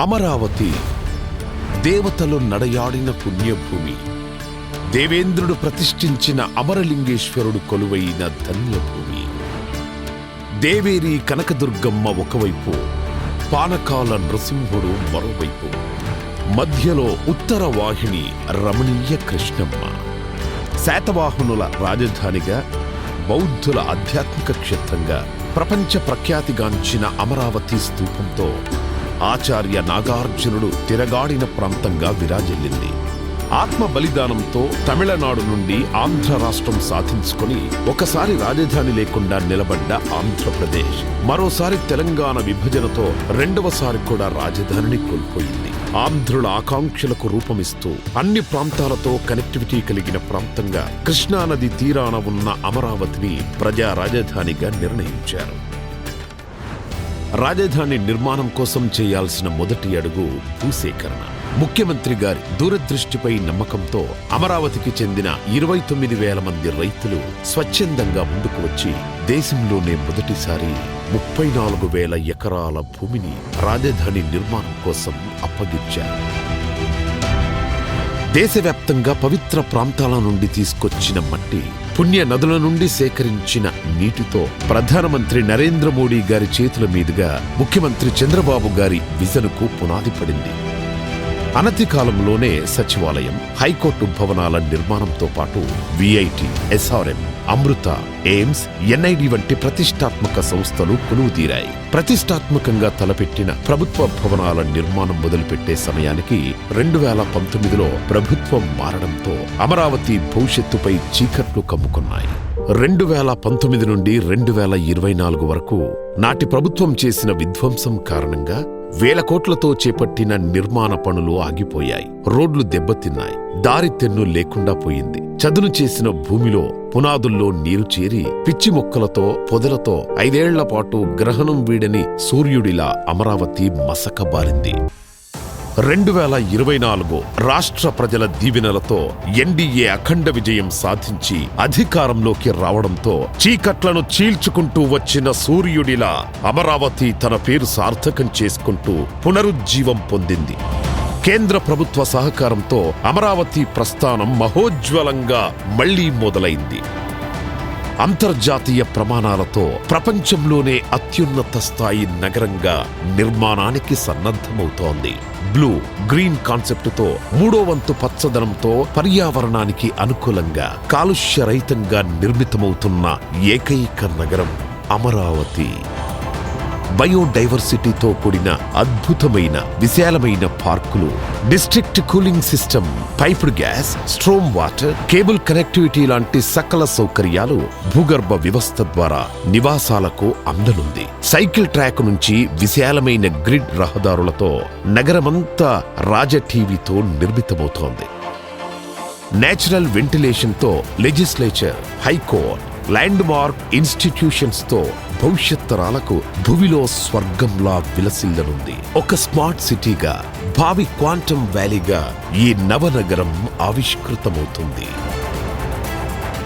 అమరావతి దేవతలు నడయాడిన పుణ్యభూమి. దేవేంద్రుడు ప్రతిష్ఠించిన అమరలింగేశ్వరుడు కొలువైన ధన్యభూమి. దేవేరి కనకదుర్గమ్మ ఒకవైపు, పానకాల నృసింహుడు మరోవైపు, మధ్యలో ఉత్తర వాహిని రమణీయ కృష్ణమ్మ. శాతవాహనుల రాజధానిగా, బౌద్ధుల ఆధ్యాత్మిక క్షేత్రంగా ప్రపంచ ప్రఖ్యాతిగాంచిన అమరావతి స్తూపంతో ఆచార్య నాగార్జునుడు తిరగాడిన ప్రాంతంగా విరాజిల్లింది. ఆత్మ బలిదానంతో తమిళనాడు నుండి ఆంధ్ర రాష్ట్రం సాధించుకొని ఒకసారి రాజధాని లేకుండా నిలబడ్డ ఆంధ్రప్రదేశ్ మరోసారి తెలంగాణ విభజనతో రెండవసారి కూడా రాజధానిని కోల్పోయింది. ఆంధ్రుల ఆకాంక్షలకు రూపమిస్తూ అన్ని ప్రాంతాలతో కనెక్టివిటీ కలిగిన ప్రాంతంగా కృష్ణానది తీరాన ఉన్న అమరావతిని ప్రజా రాజధానిగా నిర్ణయించారు. రాజధాని నిర్మాణం కోసం చేయాల్సిన మొదటి అడుగు భూసేకరణ. ముఖ్యమంత్రి గారి దూరదృష్టిపై నమ్మకంతో అమరావతికి చెందిన 29,000 మంది రైతులు స్వచ్ఛందంగా ముందుకు వచ్చి దేశంలోనే మొదటిసారి 34,000 ఎకరాల భూమిని రాజధాని నిర్మాణం కోసం అప్పగించారు. దేశవ్యాప్తంగా పవిత్ర ప్రాంతాల నుండి తీసుకొచ్చిన మట్టి, పుణ్య నదుల నుండి సేకరించిన నీటితో ప్రధానమంత్రి నరేంద్ర మోడీ గారి చేతుల మీదుగా ముఖ్యమంత్రి చంద్రబాబు గారి విజన్కు పునాది పడింది. అనతి కాలంలోనే సచివాలయం, హైకోర్టు భవనాల నిర్మాణంతో పాటు విఐటి, ఎస్ఆర్ఎం, అమృత, ఎయిమ్స్, ఎన్ఐడి వంటి ప్రతిష్టాత్మక సంస్థలు కొలువుదీరాయి. ప్రతిష్టాత్మకంగా తలపెట్టిన ప్రభుత్వ భవనాల నిర్మాణం మొదలుపెట్టే సమయానికి 2019లో ప్రభుత్వం మారడంతో అమరావతి భవిష్యత్తుపై చీకట్లు కమ్ముకున్నాయి. 2019 నుండి 2024 వరకు నాటి ప్రభుత్వం చేసిన విధ్వంసం కారణంగా వేల కోట్లతో చేపట్టిన నిర్మాణ పనులు ఆగిపోయాయి. రోడ్లు దెబ్బతిన్నాయి. దారి తెన్ను లేకుండా పోయింది. చదును చేసిన భూమిలో పునాదుల్లో నీరు చేరి పిచ్చి మొక్కలతో, పొదలతో 5 ఏళ్ల పాటు గ్రహణం వీడని సూర్యుడిలా అమరావతి మసకబారింది. 2024 రాష్ట్ర ప్రజల దీవెనలతో ఎన్డీఏ అఖండ విజయం సాధించి అధికారంలోకి రావడంతో చీకట్లను చీల్చుకుంటూ వచ్చిన సూర్యుడిలా అమరావతి తన పేరు సార్థకం చేసుకుంటూ పునరుజ్జీవం పొందింది. కేంద్ర ప్రభుత్వ సహకారంతో అమరావతి ప్రస్థానం మహోజ్వలంగా మళ్లీ మొదలైంది. అంతర్జాతీయ ప్రమాణాలతో ప్రపంచంలోనే అత్యున్నత స్థాయి నగరంగా నిర్మాణానికి సన్నద్ధమవుతోంది. బ్లూ గ్రీన్ కాన్సెప్టుతో 3వ వంతు పచ్చదనంతో పర్యావరణానికి అనుకూలంగా కాలుష్యరహితంగా నిర్మితమవుతున్న ఏకైక నగరం అమరావతి. బయోడైవర్సిటీతో కూడిన అద్భుతమైన విశాలమైన పార్కులు, district cooling system, piped gas, storm water, cable connectivity లాంటి సకల సౌకర్యాలు భూగర్భ వ్యవస్థ ద్వారా నివాసాలకు అందనుంది. సైకిల్ ట్రాక్ నుంచి విశాలమైన గ్రిడ్ రహదారులతో నగరమంతా రాజటీవీతో నిర్మితమవుతోంది. నేచురల్ వెంటిలేషన్తో legislature, high court, landmark institutions తో భవిష్యత్ తరాలకు భూమిలో స్వర్గంలా విలసిల్లనుంది. ఒక స్మార్ట్ సిటీగా, భావి క్వాంటమ్ వ్యాలీగా ఈ నవనగరం ఆవిష్కృతమవుతుంది.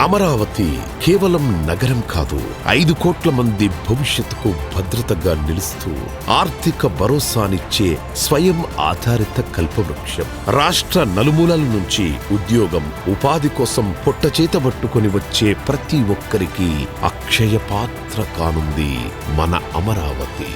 అమరావతి కేవలం నగరం కాదు, 5 కోట్ల మంది భవిష్యత్తుకు భద్రతగా నిలుస్తూ ఆర్థిక భరోసానిచ్చే స్వయం ఆధారిత కల్పవృక్షం. రాష్ట్ర నలుమూలల నుంచి ఉద్యోగం, ఉపాధి కోసం పొట్టచేత పట్టుకుని వచ్చే ప్రతి ఒక్కరికి అక్షయ పాత్ర కానుంది మన అమరావతి.